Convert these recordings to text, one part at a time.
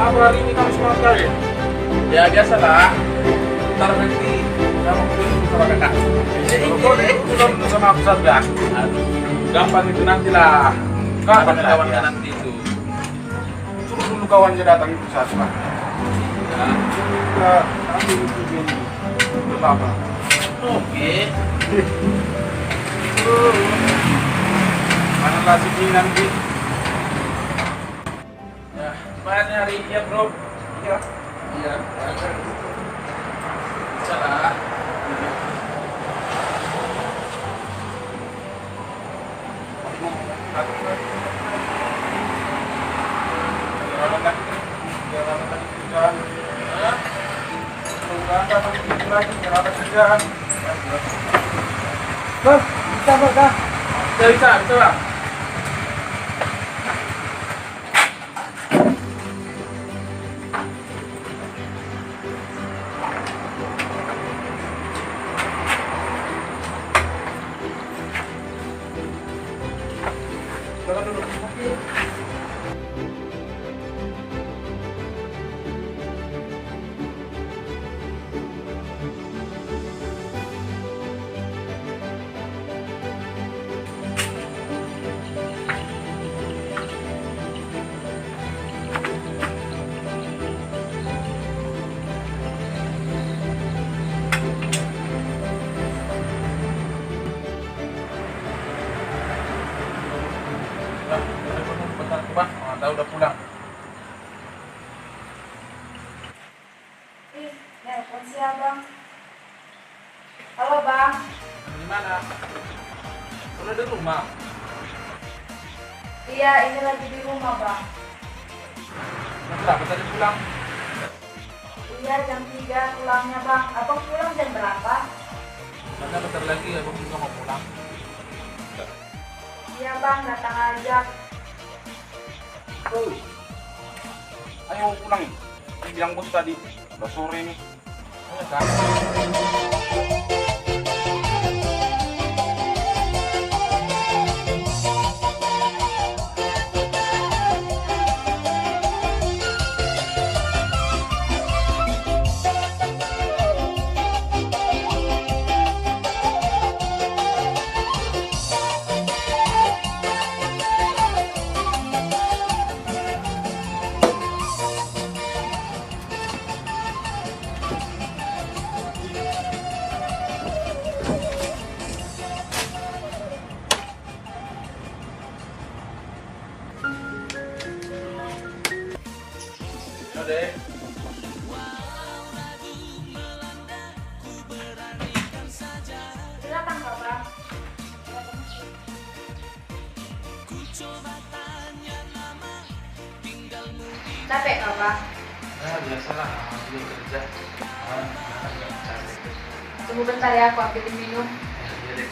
Kenapa hari ini kamu semangat kali? Ya biasalah. Ntar nanti kamu ketemu sama kakak. Kalau kau dulu sama aku saja. Aduh, Gampang itu nantilah. kawan-kawan nanti itu. Suruh dulu kawannya datang itu saja. Ya. Kita ambil itu ini pertama. Oke. Mana lah si nanti? Ya, gimana hari ini ya bro? Iya. Iya. Salah. Bang, bisa bang? Bisa bang. Silakan duduk. Bentar bang, Anda udah pulang. Nelpon sih abang. Halo bang. Di mana? Udah di rumah. Iya ini lagi di rumah bang. Jam berapa tadi pulang? Iya jam 3 pulangnya bang. Abang pulang jam berapa? Karena bentar lagi aku juga mau pulang. Iya bang datang aja. Oh. Ayo pulang. Dia bilang bos tadi. Udah sore nih. Ya kan? Ya deh. Silakan kak bang. Capek kak bang. Ya biasalah, belum kerja. Tunggu bentar ya aku ambilin minum. Ya deh.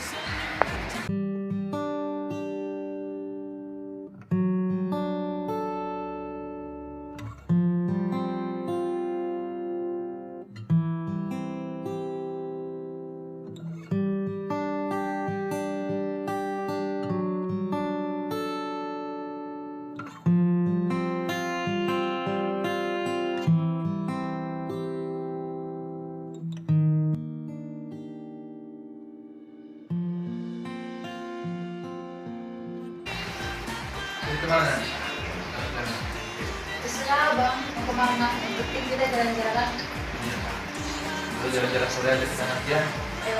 Jadi kemana? Terserah bang mau kemana. Yang penting kita jalan-jalan. Lu jalan-jalan sore aja kita nanti ya. Ayo.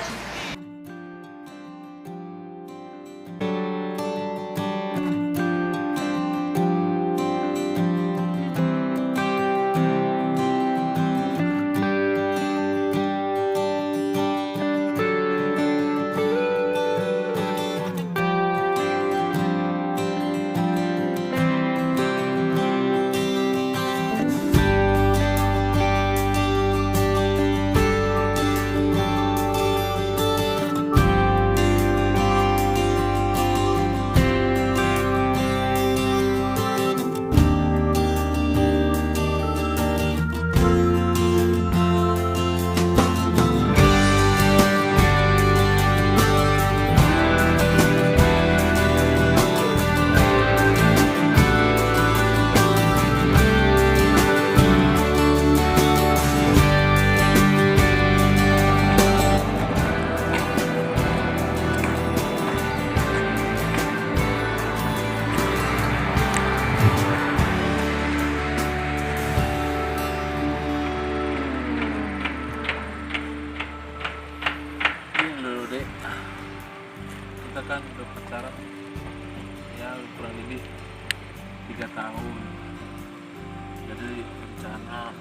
karena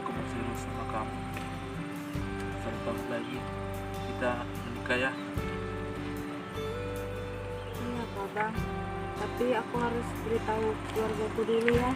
aku berserius sama kamu. 1 tahun lagi kita menikah ya. Iya Pak Bang, tapi aku harus beritahu keluargaku dulu ya.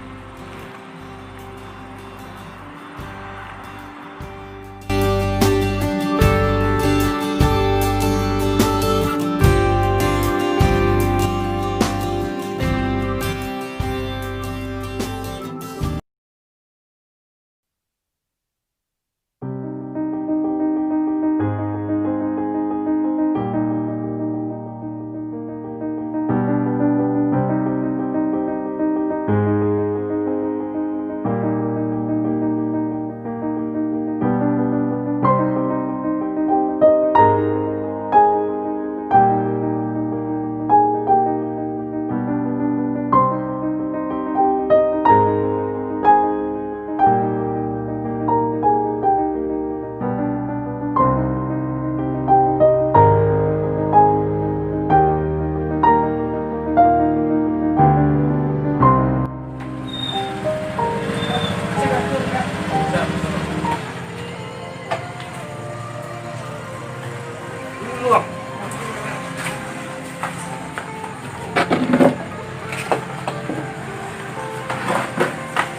Dulu bang.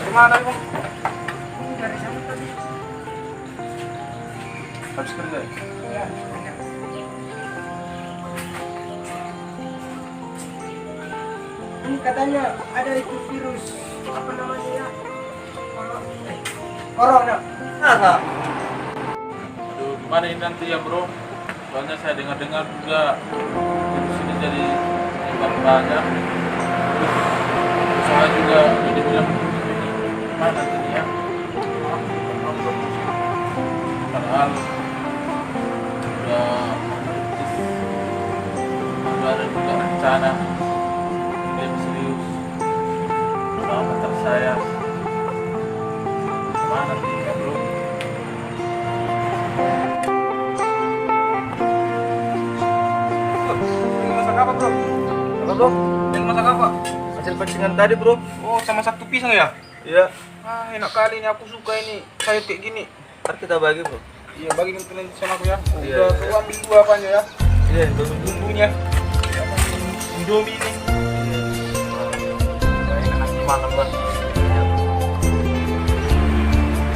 Kemana bang? Ini dari sana tadi. Habis kerja ya? Ya, banyak. Ini katanya ada itu virus apa namanya ya? Corona. Aduh, gimana ini nanti ya bro? Soalnya saya dengar-dengar juga di sini jadi nyebar banyak. Terus usaha juga jadi bilang gimana nanti ya? Padahal udah ada juga rencana lebih serius sama pacar saya. Gimana nanti ya bro? Ini masak apa bro? Apa bro? Ini masak apa? Hasil pancingan tadi bro. Oh sama satu pisang ya? Iya. Ah enak kali ini, aku suka ini sayur kayak gini. Ntar kita bagi bro. Iya bagi nanti sama aku ya. Oh, Iya, udah iya. aku ambil 2 apanya ya? Iya, Bumbunya. Indomie ini. Enak dimakan bang.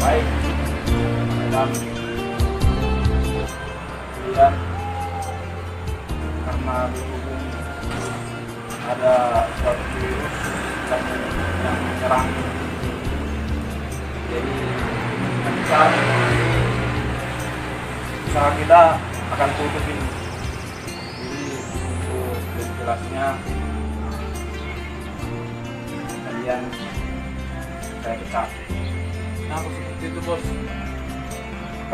Baik. Dan kemudian karena berhubung ada suatu virus yang menyerang, jadi usaha kita akan tutup ini. Jadi untuk lebih jelasnya kalian saya pecat. kenapa seperti itu bos?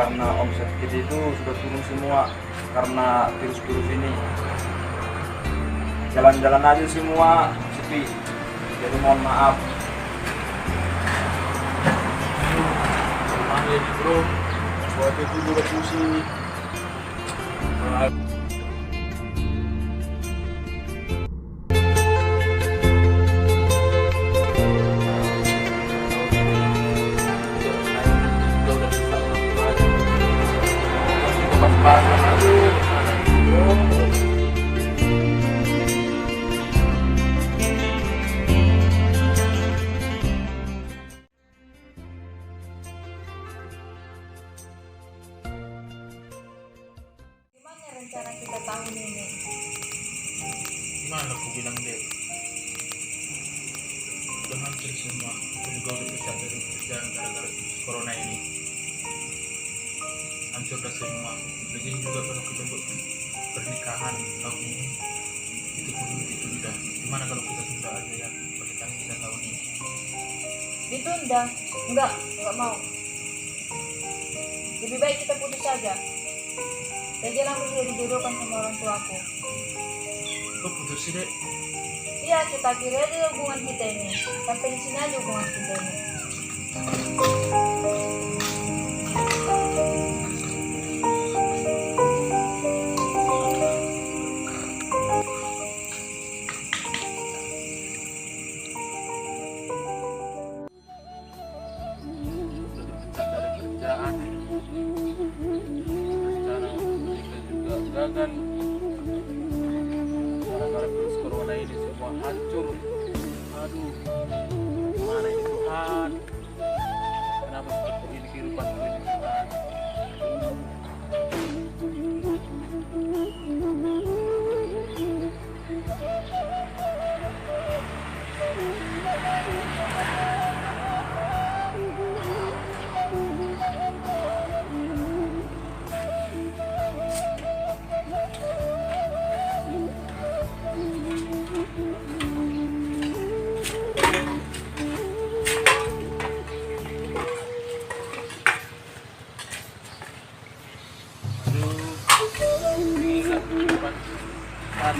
Karena omset kita itu sudah turun semua karena virus-virus ini. Jalan-jalan aja semua sepi, jadi mohon maaf. Gimana ini bro? Buat itu udah pusing. Gimana rencana kita tahun ini? Gimana aku bilang deh? Udah hampir semua. Aku juga udah pecat dari kerjaan gara-gara corona ini. Hancur dah semua. Lagi juga kalau kita pernikahan tahun ini itu pun ditunda. Gimana kalau kita tunda aja ya pernikahan kita tahun ini? Ditunda? Enggak mau. Lebih baik kita putus saja. Lagian aku sudah dijodohkan sama orang tuaku. Kok putus sih dek? Iya, kita akhiri aja hubungan kita ini. Sampai di sini aja hubungan kita ini.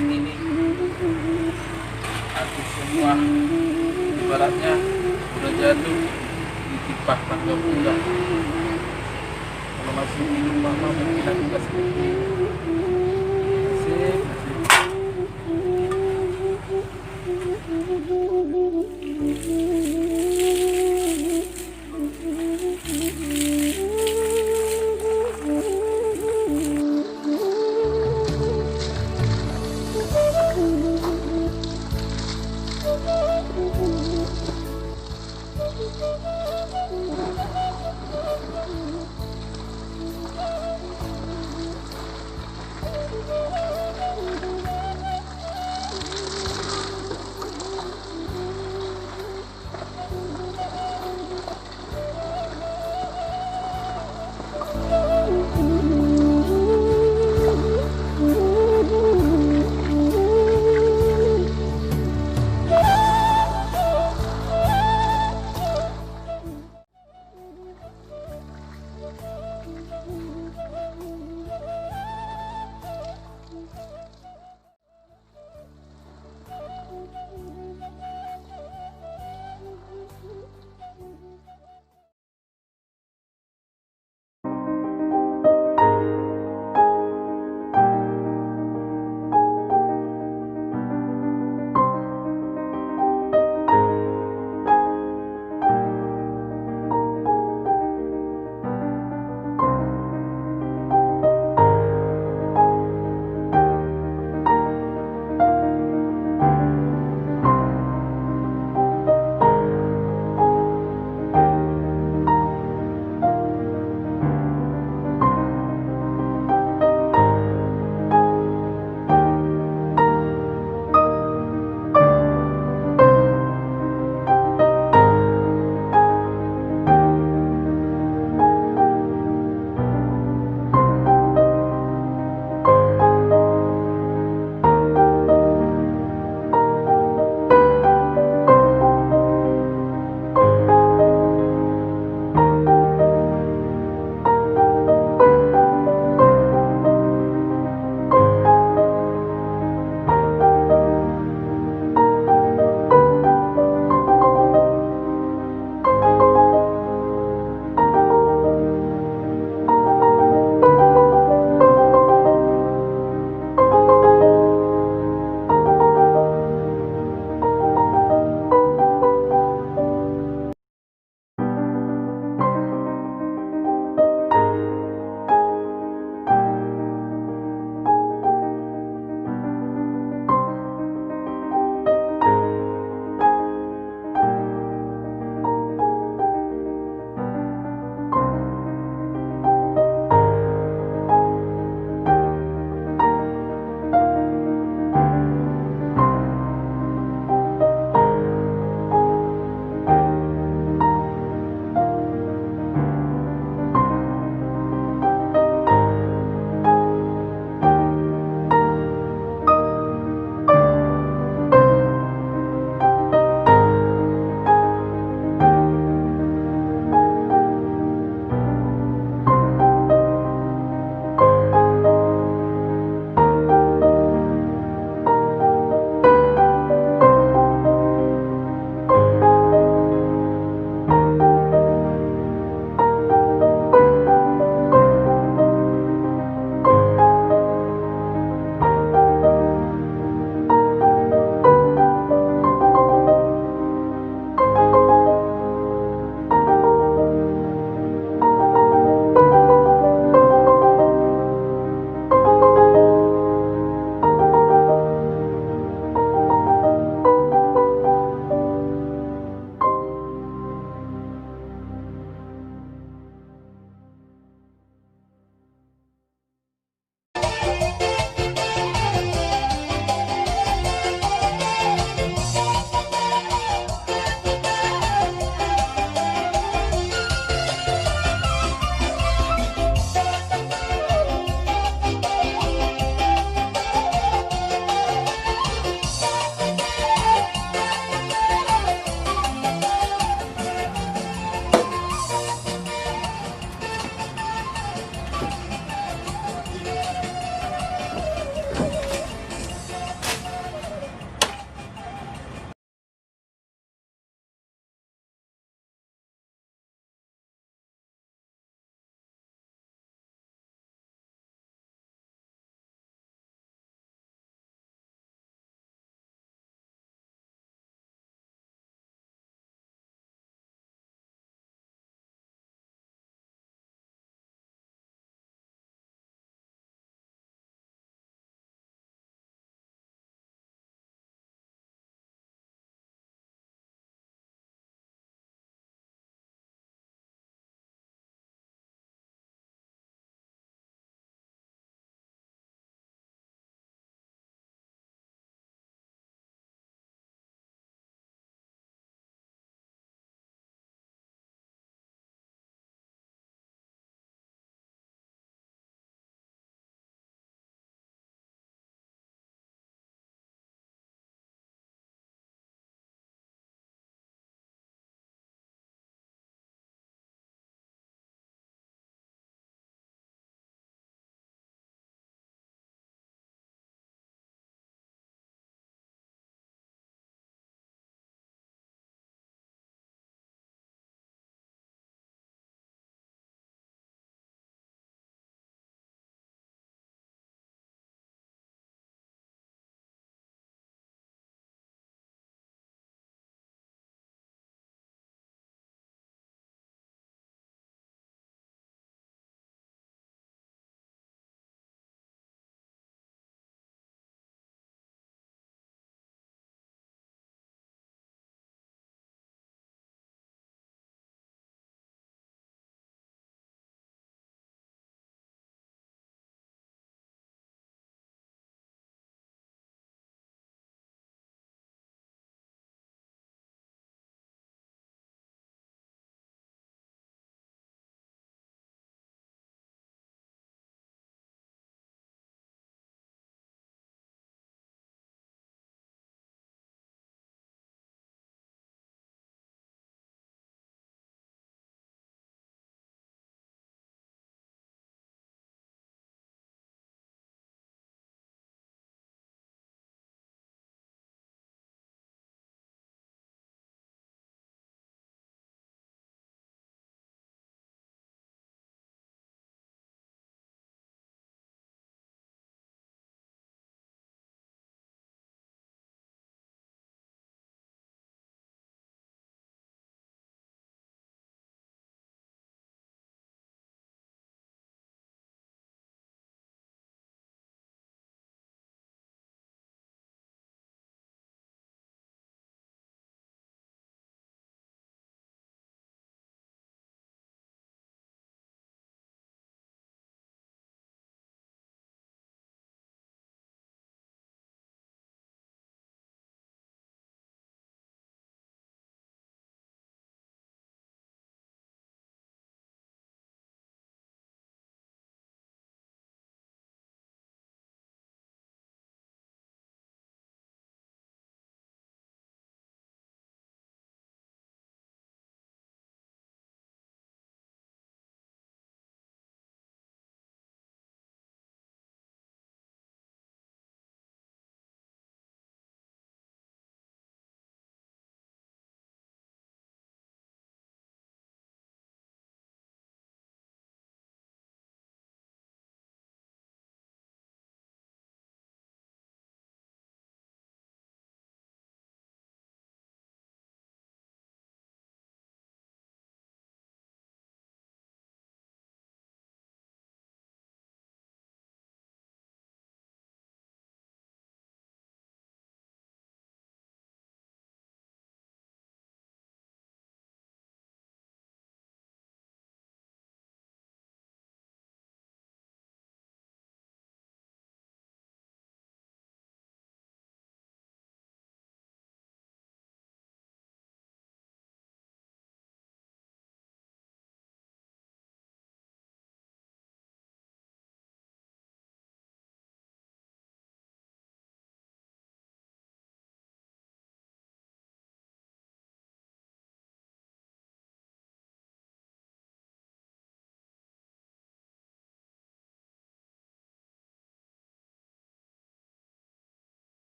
sini nih aku semua ibaratnya udah jatuh di tipah tangga bunda. Kalau masih hidup mama mungkin aku gak seperti ini. Asik.